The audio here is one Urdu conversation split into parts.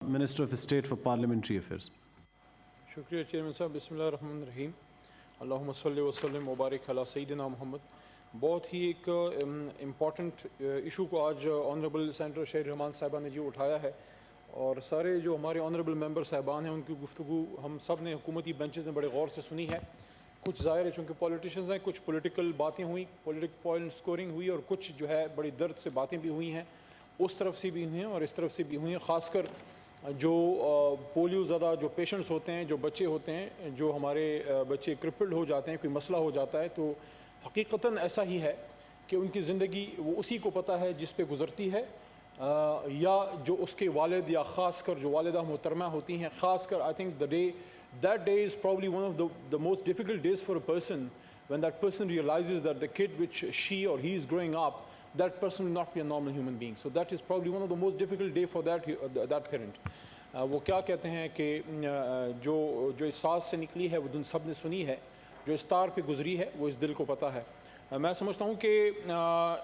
Minister of State for Parliamentary Affairs. شکریہ چیئرمین صاحب. بسم اللہ الرحمن الرحیم. اللہم صلی وسلم مبارک علی سیدنا محمد. بہت ہی ایک امپورٹنٹ ایشو کو آج آنریبل سینیٹر شہر رحمان صاحبہ نے اٹھایا ہے، اور سارے جو ہمارے آنریبل ممبر صاحبان ہیں ان کی گفتگو ہم سب نے حکومتی بینچز نے بڑے غور سے سنی ہے. کچھ ظاہر ہے چونکہ پولیٹیشنز ہیں، کچھ پولیٹیکل باتیں ہوئیں، پولیٹک پوائنٹ سکورنگ ہوئی، اور کچھ جو ہے بڑی درد سے باتیں بھی ہوئی ہیں، اس طرف سے بھی ہوئی ہیں اور اس طرف سے بھی ہوئی ہیں. خاص کر جو پولیو زدہ جو پیشنٹس ہوتے ہیں، جو بچے ہوتے ہیں، جو ہمارے بچے کرپلڈ ہو جاتے ہیں، کوئی مسئلہ ہو جاتا ہے، تو حقیقتاً ایسا ہی ہے کہ ان کی زندگی وہ اسی کو پتہ ہے جس پہ گزرتی ہے، یا جو اس کے والد یا خاص کر جو والدہ محترمہ ہوتی ہیں. خاص کر I think that day is probably one of the most difficult days for a person, when that person realizes that the kid which she or he is growing up, that person will not be a normal human being. So that is probably one of the most difficult day for that parent. وہ کیا کہتے ہیں کہ جو اس سانس سے نکلی ہے وہ دن سب نے سنی ہے، جو اس تار پہ گزری ہے وہ اس دل کو پتہ ہے. میں سمجھتا ہوں کہ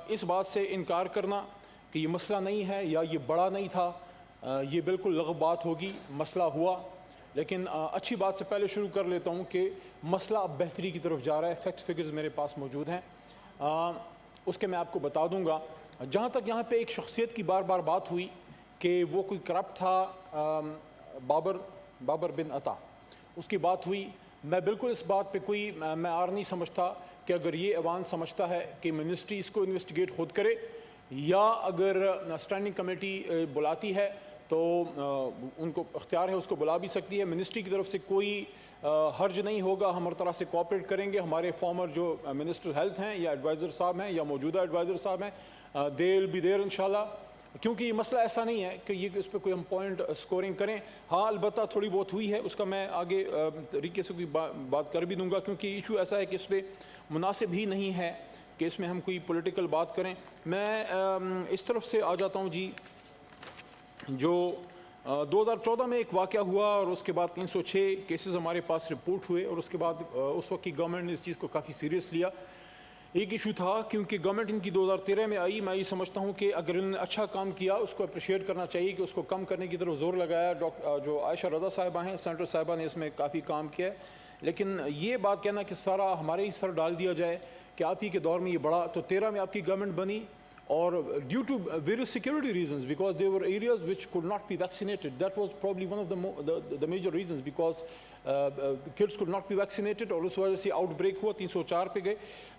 اس بات سے انکار کرنا کہ یہ مسئلہ نہیں ہے یا یہ بڑا نہیں تھا، یہ بالکل لغو بات ہوگی. مسئلہ ہوا، لیکن اچھی بات سے پہلے شروع کر لیتا ہوں کہ مسئلہ اب بہتری کی طرف جا رہا ہے. فیکٹس فگرز میرے پاس موجود ہیں، اس کے میں آپ کو بتا دوں گا. جہاں تک یہاں پہ ایک شخصیت کی بار بار بات ہوئی کہ وہ کوئی کرپٹ تھا، بابر بن عطا، اس کی بات ہوئی. میں بالکل اس بات پہ کوئی میں آر نہیں سمجھتا کہ اگر یہ ایوان سمجھتا ہے کہ منسٹری اس کو انویسٹیگیٹ خود کرے، یا اگر اسٹینڈنگ کمیٹی بلاتی ہے تو ان کو اختیار ہے، اس کو بلا بھی سکتی ہے. منسٹری کی طرف سے کوئی حرج نہیں ہوگا، ہم ہر طرح سے کوآپریٹ کریں گے. ہمارے فارمر جو منسٹر ہیلتھ ہیں یا ایڈوائزر صاحب ہیں یا موجودہ ایڈوائزر صاحب ہیں، دے ول بی دیر انشاءاللہ. کیونکہ یہ مسئلہ ایسا نہیں ہے کہ یہ اس پہ کوئی ہم پوائنٹ سکورنگ کریں. ہاں البتہ تھوڑی بہت ہوئی ہے، اس کا میں آگے طریقے سے کوئی بات کر بھی دوں گا، کیونکہ ایشو ایسا ہے کہ اس پہ مناسب ہی نہیں ہے کہ اس میں ہم کوئی پولیٹیکل بات کریں. میں اس طرف سے آ جاتا ہوں جی. جو 2014 میں ایک واقعہ ہوا اور اس کے بعد 306 کیسز ہمارے پاس رپورٹ ہوئے، اور اس کے بعد اس وقت کی گورنمنٹ نے اس چیز کو کافی سیریس لیا. ایک ایشو تھا کیونکہ گورنمنٹ ان کی 2013 میں آئی. میں یہ سمجھتا ہوں کہ اگر انہوں نے اچھا کام کیا اس کو اپریشیٹ کرنا چاہیے کہ اس کو کم کرنے کی طرف زور لگایا. جو عائشہ رضا صاحبہ ہیں، سینیٹر صاحبہ نے اس میں کافی کام کیا ہے. لیکن یہ بات کہنا کہ سارا ہمارے ہی سر ڈال دیا جائے کہ آپ ہی کے دور میں یہ بڑا، تو 13 میں آپ کی گورنمنٹ بنی، اور due to various security reasons, because there were areas which could not be vaccinated. That was probably one of the major reasons, because kids could not be vaccinated, اور اس وجہ سے آؤٹ بریک ہوا. 304 پہ گئے.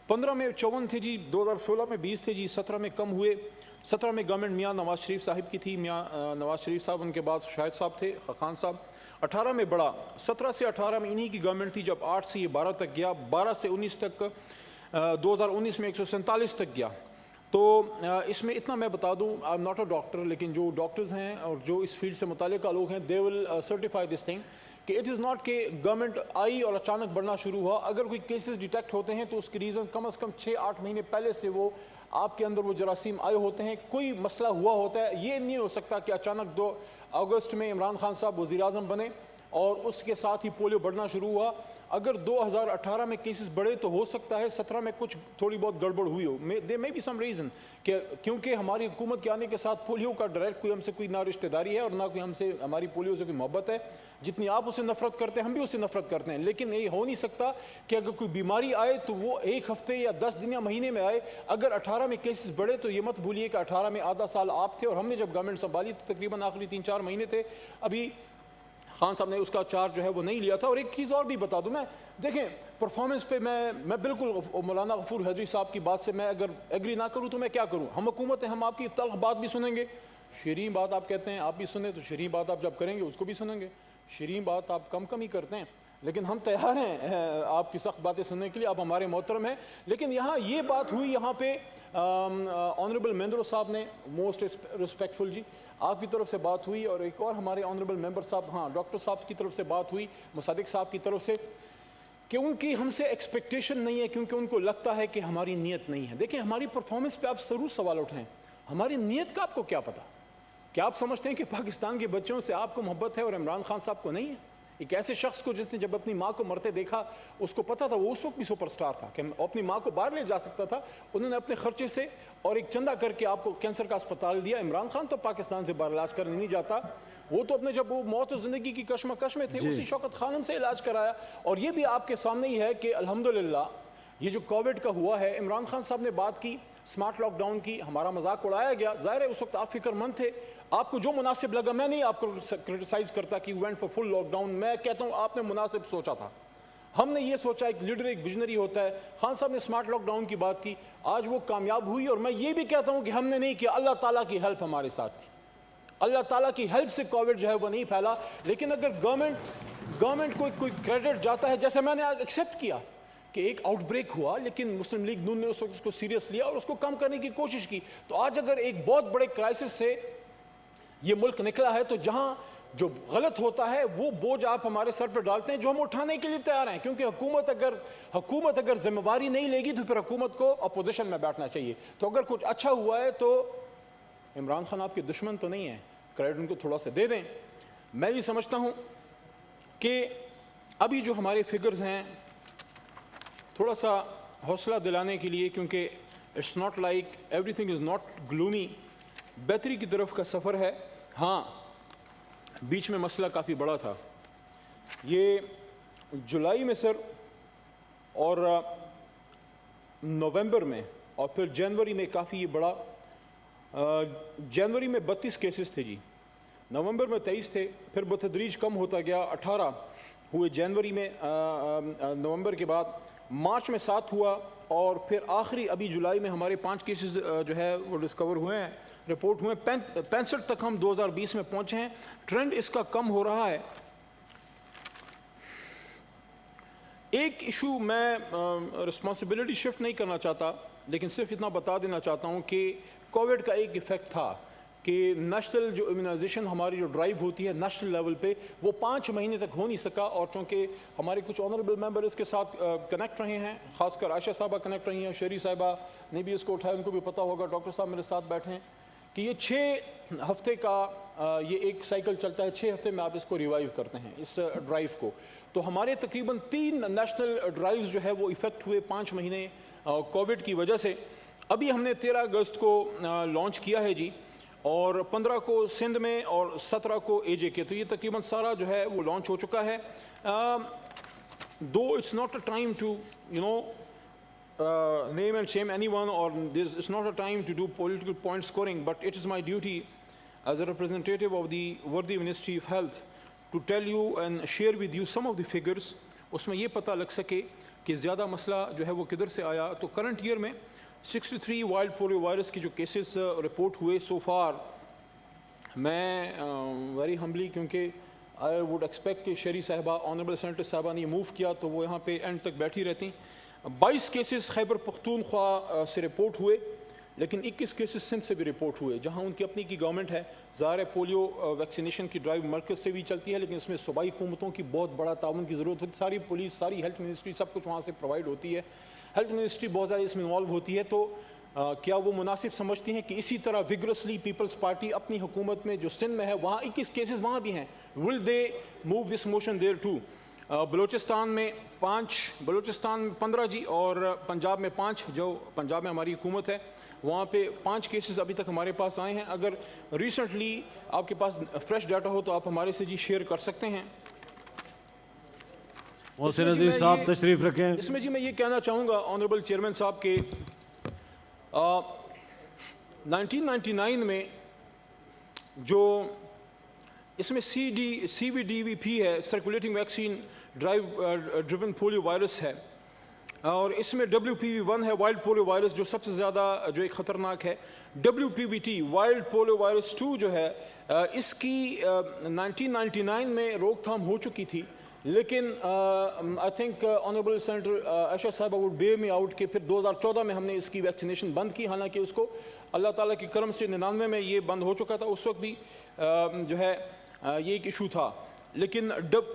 15 میں 54 تھے جی، 2016 میں 20 تھے جی، 17 میں کم ہوئے. 17 میں گورنمنٹ میاں نواز شریف صاحب کی تھی، میاں نواز شریف صاحب، ان کے بعد شاہد صاحب تھے، خاقان صاحب. 18 میں بڑا، 17 سے 18 میں انہی کی گورنمنٹ تھی. جب 8 سے یہ 12 تک گیا، 12 سے 19 تک، 2019 میں 147 تک گیا. تو اس میں اتنا میں بتا دوں، I am not a doctor, لیکن جو ڈاکٹرز ہیں اور جو اس فیلڈ سے متعلقہ لوگ ہیں، دے ول سرٹیفائی دس تھنگ کہ اٹ از ناٹ کہ گورنمنٹ آئی اور اچانک بڑھنا شروع ہوا. اگر کوئی کیسز ڈیٹیکٹ ہوتے ہیں تو اس کی ریزن کم از کم 6-8 مہینے پہلے سے وہ آپ کے اندر وہ جراثیم آئے ہوتے ہیں، کوئی مسئلہ ہوا ہوتا ہے. یہ نہیں ہو سکتا کہ اچانک 2 اگست میں عمران خان صاحب وزیر اعظم بنے اور اس کے ساتھ ہی پولیو بڑھنا شروع ہوا. اگر 2018 میں کیسز بڑھے تو ہو سکتا ہے 17 میں کچھ تھوڑی بہت گڑبڑ ہوئی ہو. دے میں بی سم ریزن کہ کیونکہ ہماری حکومت کے آنے کے ساتھ پولیو کا ڈائریکٹ کوئی ہم سے کوئی نہ رشتہ داری ہے اور نہ کوئی ہماری پولیو سے کوئی محبت ہے. جتنی آپ اسے نفرت کرتے ہیں ہم بھی اسے نفرت کرتے ہیں. لیکن یہ ہو نہیں سکتا کہ اگر کوئی بیماری آئے تو وہ 1 ہفتے یا 10 دن یا مہینے میں آئے. اگر 18 میں کیسز بڑھے تو یہ مت بھولیے کہ 18 میں آدھا سال آپ تھے اور ہم نے جب گورنمنٹ سنبھالی تو تقریباً آخری 3-4 مہینے تھے. ابھی خان صاحب نے اس کا چارج جو ہے وہ نہیں لیا تھا. اور ایک چیز اور بھی بتا دوں میں، دیکھیں پرفارمنس پہ میں بالکل مولانا غفور حیدری صاحب کی بات سے میں اگر ایگری نہ کروں تو میں کیا کروں. ہم حکومت ہیں، ہم آپ کی تلخ بات بھی سنیں گے. شیریں بات آپ کہتے ہیں آپ بھی سنیں، تو شیریں بات آپ جب کریں گے اس کو بھی سنیں گے. شیریں بات آپ کم ہی کرتے ہیں، لیکن ہم تیار ہیں آپ کی سخت باتیں سننے کے لیے. آپ ہمارے محترم ہیں. لیکن یہاں یہ بات ہوئی، یہاں پہ آنریبل مہندرو صاحب نے موسٹ رسپیکٹفل جی آپ کی طرف سے بات ہوئی، اور ایک اور ہمارے آنریبل ممبر صاحب، ہاں ڈاکٹر صاحب کی طرف سے بات ہوئی، مصدق صاحب کی طرف سے، کہ ان کی ہم سے ایکسپیکٹیشن نہیں ہے کیونکہ ان کو لگتا ہے کہ ہماری نیت نہیں ہے. دیکھیں ہماری پرفارمنس پہ آپ ضرور سوال اٹھائیں، ہماری نیت کا آپ کو کیا پتہ؟ کیا آپ سمجھتے ہیں کہ پاکستان کے بچوں سے آپ کو محبت ہے اور عمران خان صاحب کو نہیں ہے؟ ایک ایسے شخص کو جس نے جب اپنی ماں کو مرتے دیکھا اس کو پتا تھا وہ اس وقت بھی سپر سٹار تھا کہ اپنی ماں کو باہر لے جا سکتا تھا, انہوں نے اپنے خرچے سے اور ایک چندہ کر کے آپ کو کینسر کا اسپتال دیا. عمران خان تو پاکستان سے باہر علاج کرنے نہیں جاتا, وہ تو اپنے جب وہ موت و زندگی کی کشمکش میں تھے اسی شوکت خانم سے علاج کرایا. اور یہ بھی آپ کے سامنے ہی ہے کہ الحمدللہ یہ جو کووڈ کا ہوا ہے, عمران خان صاحب نے بات کی سمارٹ لاک ڈاؤن کی, ہمارا مذاق اڑایا گیا. ظاہر ہے اس وقت آپ فکر مند تھے, آپ کو جو مناسب لگا, میں نہیں آپ کو کرٹیسائز کرتا کہ وینٹ فار فل لاک ڈاؤن, میں کہتا ہوں آپ نے مناسب سوچا تھا. ہم نے یہ سوچا ایک لیڈر ایک ویژنری ہوتا ہے. خان صاحب نے سمارٹ لاک ڈاؤن کی بات کی, آج وہ کامیاب ہوئی. اور میں یہ بھی کہتا ہوں کہ ہم نے نہیں کیا, اللہ تعالیٰ کی ہیلپ ہمارے ساتھ تھی, اللہ تعالیٰ کی ہیلپ سے کووڈ جو ہے وہ نہیں پھیلا. لیکن اگر گورنمنٹ کو کوئی کریڈٹ جاتا ہے, جیسے میں نے ایکسیپٹ کیا کہ ایک آؤٹ بریک ہوا لیکن مسلم لیگ نون نے اس وقت اس کو سیریس لیا اور اس کو کم کرنے کی کوشش کی, تو آج اگر ایک بہت بڑے کرائسس سے یہ ملک نکلا ہے تو جہاں جو غلط ہوتا ہے وہ بوجھ آپ ہمارے سر پر ڈالتے ہیں جو ہم اٹھانے کے لیے تیار ہیں. کیونکہ حکومت اگر ذمہ داری نہیں لے گی تو پھر حکومت کو اپوزیشن میں بیٹھنا چاہیے. تو اگر کچھ اچھا ہوا ہے تو عمران خان آپ کے دشمن تو نہیں ہیں, کریڈٹ ان کو تھوڑا سا دے دیں. میں یہ سمجھتا ہوں کہ ابھی جو ہمارے فگرز ہیں تھوڑا سا حوصلہ دلانے کے لیے, کیونکہ it's not like everything is not gloomy, بہتری کی طرف کا سفر ہے. ہاں بیچ میں مسئلہ کافی بڑا تھا, یہ جولائی میں سر اور نومبر میں اور پھر جنوری میں کافی یہ بڑا, جنوری میں 32 کیسز تھے جی, نومبر میں 23 تھے, پھر بتدریج کم ہوتا گیا, 18 ہوئے جنوری میں نومبر کے بعد, مارچ میں 7 ہوا, اور پھر آخری ابھی جولائی میں ہمارے 5 کیسز جو ہے وہ ڈسکور ہوئے ہیں, رپورٹ ہوئے ہیں. 65 تک ہم 2020 میں پہنچے ہیں. ٹرینڈ اس کا کم ہو رہا ہے. ایک ایشو میں رسپانسبلٹی شفٹ نہیں کرنا چاہتا, لیکن صرف اتنا بتا دینا چاہتا ہوں کہ کووڈ کا ایک ایفیکٹ تھا کہ نیشنل جو امیونائزیشن ہماری جو ڈرائیو ہوتی ہے نیشنل لیول پہ وہ 5 مہینے تک ہو نہیں سکا. اور چونکہ ہمارے کچھ آنریبل ممبر اس کے ساتھ کنیکٹ رہے ہیں, خاص کر عائشہ صاحبہ کنیکٹ رہی ہیں, شہری صاحبہ نے بھی اس کو اٹھایا, ان کو بھی پتہ ہوگا, ڈاکٹر صاحب میرے ساتھ بیٹھے ہیں, کہ یہ 6 ہفتے کا یہ ایک سائیکل چلتا ہے, 6 ہفتے میں آپ اس کو ریوائیو کرتے ہیں اس ڈرائیو کو. تو ہمارے تقریباً 3 نیشنل ڈرائیوز جو ہے وہ ایفیکٹ ہوئے 5 مہینے کووڈ کی وجہ سے. ابھی ہم نے 13 اگست کو لانچ کیا ہے جی, اور 15 کو سندھ میں اور 17 کو اے جے کے, تو یہ تقریباً سارا جو ہے وہ لانچ ہو چکا ہے. Though it's not a time to name and shame anyone, or it's not a time to do political point scoring, but it is my duty as a representative of the worthy Ministry of Health to tell you and share with you some of the figures. اس میں یہ پتہ لگ سکے کہ زیادہ مسئلہ جو ہے وہ کدھر سے آیا. تو کرنٹ ایئر میں 63 وائلڈ پولیو وائرس کے جو کیسز رپورٹ ہوئے سو فار, میں ویری ہمبلی, کیونکہ آئی ووڈ ایکسپیکٹ کہ شہری صاحبہ آنریبل سینیٹر صاحبہ نے یہ موو کیا تو وہ یہاں پہ اینڈ تک بیٹھی رہتی. 22 کیسز خیبر پختونخوا سے رپورٹ ہوئے, لیکن 21 کیسز سندھ سے بھی رپورٹ ہوئے, جہاں ان کی اپنی کی گورنمنٹ ہے. ظاہر ہے پولیو ویکسینیشن کی ڈرائیو مرکز سے بھی چلتی ہے, لیکن اس میں صوبائی حکومتوں کی بہت بڑا تعاون کی ضرورت ہوتی ہے. ساری پولیس, ساری ہیلتھ منسٹری, سب کچھ وہاں سے پرووائڈ ہوتی ہے. ہیلتھ منسٹری بہت زیادہ اس میں انوالو ہوتی ہے. تو کیا وہ مناسب سمجھتی ہیں کہ اسی طرح وگرسلی پیپلز پارٹی اپنی حکومت میں جو سندھ میں ہے وہاں 21 کیسز وہاں بھی ہیں, will they move this motion there too. Balochistan میں 5, بلوچستان میں 15 جی, اور پنجاب میں 5, جو پنجاب میں ہماری حکومت ہے وہاں پہ 5 کیسز ابھی تک ہمارے پاس آئے ہیں. اگر ریسنٹلی آپ کے پاس فریش ڈاٹا ہو تو آپ ہمارے سے جی شیئر کر سکتے ہیں. محسن عزیز صاحب تشریف رکھیں. اس میں جی میں یہ کہنا چاہوں گا آنریبل چیئرمین صاحب کے 1999 میں جو اس میں سی وی ڈی وی پی ہے, circulating vaccine driven polio virus ہے, اور اس میں WPV1 ہے وائلڈ پولیو وائرس جو سب سے زیادہ جو ایک خطرناک ہے. WPVT وائلڈ پولیو وائرس 2 جو ہے اس کی 1999 میں روک تھام ہو چکی تھی, لیکن آئی تھنک آنریبل سینیٹر عائشہ صاحبہ وڈ بیئر می آؤٹ کہ پھر 2014 میں ہم نے اس کی ویکسینیشن بند کی, حالانکہ اس کو اللہ تعالیٰ کے کرم سے 99 میں یہ بند ہو چکا تھا. اس وقت بھی جو ہے یہ ایک ایشو تھا, لیکن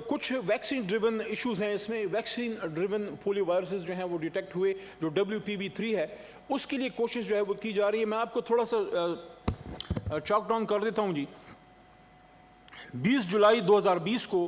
کچھ ویکسین ڈریون ایشوز ہیں اس میں. ویکسین ڈریون پولیو وائرسز جو ہیں وہ ڈیٹیکٹ ہوئے, جو WPV3 ہے اس کے لیے کوشش جو ہے وہ کی جا رہی ہے. میں آپ کو تھوڑا سا چاک ڈاؤن کر دیتا ہوں جی. 20 جولائی 2020 کو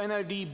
NID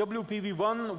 WPV1,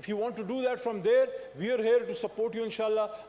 If you want to do that from there, we are here to support you inshallah.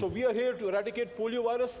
So we are here to eradicate polio virus।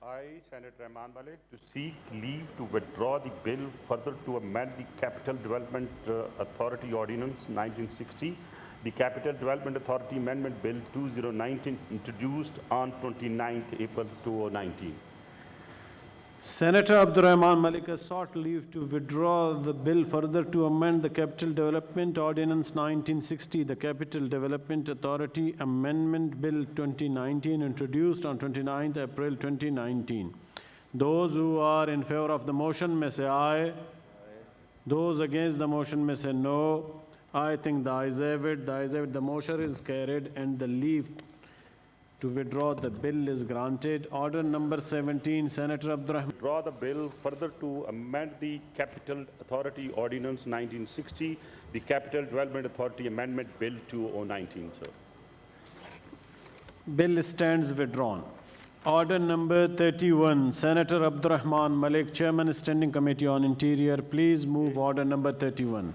I, Senator Rahman Malik, to seek leave to withdraw the bill further to amend the Capital Development Authority Ordinance 1960, the Capital Development Authority Amendment Bill 2019, introduced on 29th April 2019. Senator Abdurrahman Malik has sought leave to withdraw the bill further to amend the Capital Development Ordinance 1960, the Capital Development Authority Amendment Bill 2019, introduced on 29th April 2019. Those who are in favor of the motion may say aye. Those against the motion may say no. I think the ayes have it. The ayes have it. The motion is carried and the leave to withdraw the bill is granted. Order number 17, Senator Abdurrahman. Withdraw the bill further to amend the Capital Authority Ordinance 1960, the Capital Development Authority Amendment Bill 2019, sir. Bill stands withdrawn. Order number 31, Senator Abdurrahman Malik, Chairman Standing Committee on Interior. Please move order number 31.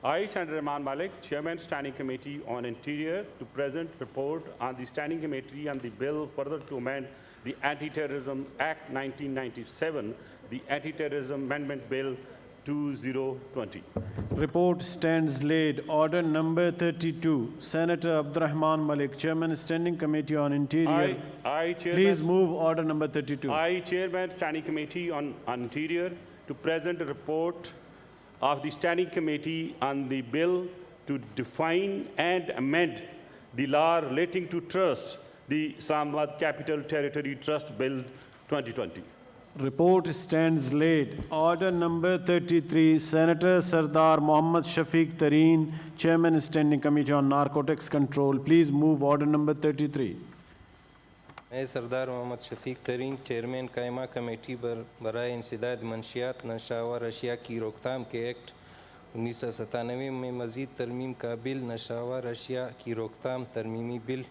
I, Senator Rahman Malik, Chairman Standing Committee on Interior, to present report on the Standing Committee on the bill further to amend the Anti-Terrorism Act 1997, the Anti-Terrorism Amendment Bill 2020. Report stands laid. Order number 32, Senator Abdurrahman Malik, Chairman Standing Committee on Interior. I Chairman, please move order number 32. I, Chairman Standing Committee on Interior, to present a report of the Standing Committee on the bill to define and amend the law relating to trust, the Islamabad Capital Territory Trust Bill 2020. Report stands laid. Order number 33, Senator Sardar Mohammad Shafiq Tareen, Chairman Standing Committee on Narcotics Control. Please move order number 33. میں سردار محمد شفیق ترین چیئرمین قائمہ کمیٹی برائے انسداد منشیات نشہ و اشیاء کی روک تھام کے ایکٹ 1997 میں مزید ترمیم کا بل نشہ و اشیاء کی روک تھام ترمیمی بل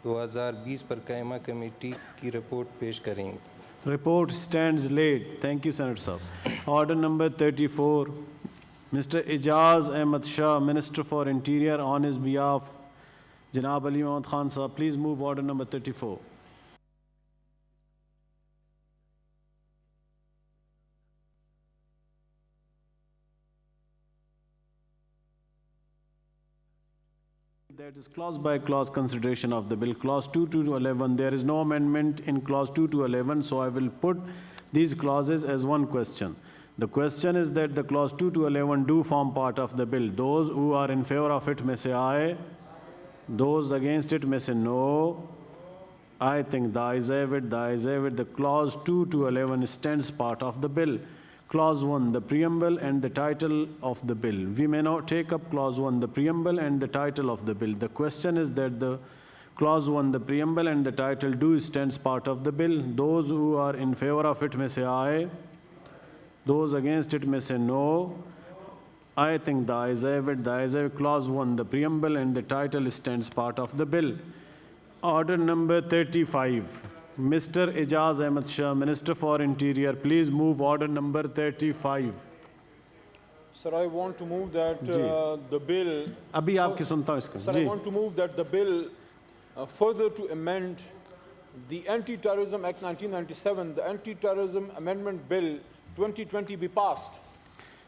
2020 پر قائمہ کمیٹی کی رپورٹ پیش کریں گے. Report stands laid. Thank you, Senator Saab. Order number 34, Mr. Ijaz Ahmed Shah, Minister for Interior, on his behalf, Janab Ali Mahmud Khan Saab, please move order number 34. That is clause by clause consideration of the bill. Clause 2 to 11, there is no amendment in clause 2 to 11, so I will put these clauses as one question. The question is that the clause 2 to 11 do form part of the bill. Those who are in favor of it may say aye. Those against it may say no. I think the ayes have it, the ayes have it. The clause 2 to 11 stands part of the bill. Clause 1, the preamble and the title of the bill. We may now take up clause 1, the preamble and the title of the bill. The question is that the clause 1, the preamble and the title do stands part of the bill. Those who are in favor of it may say aye. Those against it may say no. I think the ayes have it, the ayes have it. Clause 1, the preamble and the title stands part of the bill. Order number 35. Mr. Ijaz Ahmed Shah, Minister for Interior, please move order number 35. Sir, I want to move that the bill. Abhi aapki sunta hu iska. Sir, I want to move that the bill further to amend the Anti-Terrorism Act 1997, the Anti-Terrorism Amendment Bill 2020 be passed.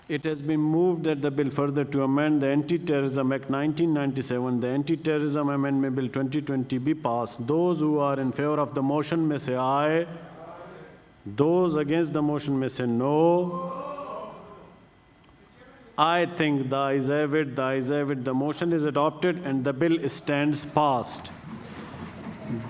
It has been moved that the bill further to amend the Anti-Terrorism Act 1997, the Anti-Terrorism Amendment Bill 2020 be passed. Those who are in favor of the motion may say aye. Those against the motion may say no. I think the ayes have it, the ayes have it. The motion is adopted and the bill stands passed.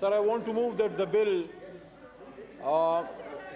Sir, I want to move that the bill,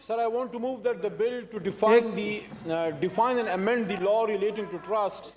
Sir, I want to move that the bill to define and amend the law relating to trusts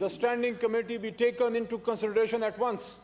the standing committee be taken into consideration at once.